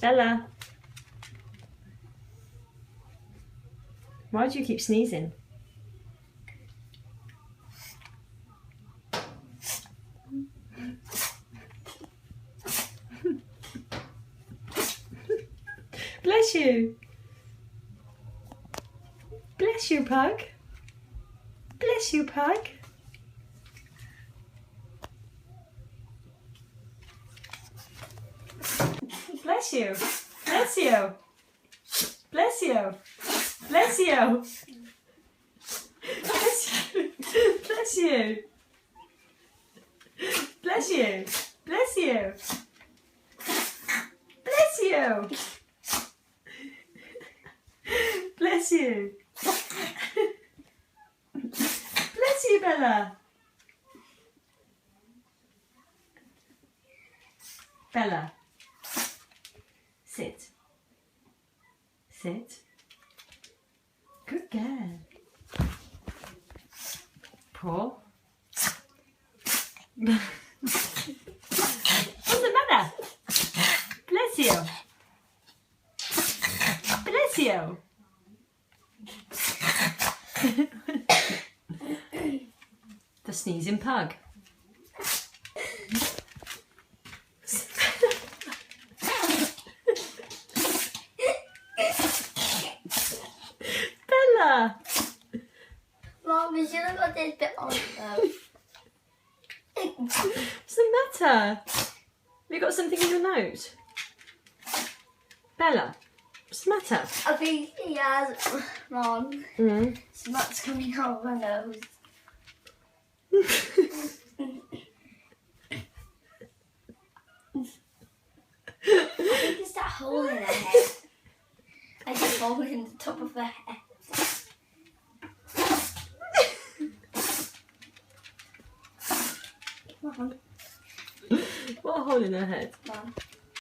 Bella. Why do you keep sneezing? Bless you. Bless you, Pug. Bless you, Pug. Bless you. Bless you. Bless you. Bless you. Bless you. Bless you. Bless you. Bless you. Bless you. Bless you. Bless you, Bella. Bella. Sit. Sit. Good girl. Paw. What's the matter? Bless you. Bless you. The sneezing pug. Bella. Mom, we should have got this bit on though. What's the matter? Have you got something in your nose? Bella, what's the matter? I think he has, Mom. Smut's coming out of my nose. I think it's that hole in her head. I just hole in the top of her head. Come on, What a hole in her head. Mom.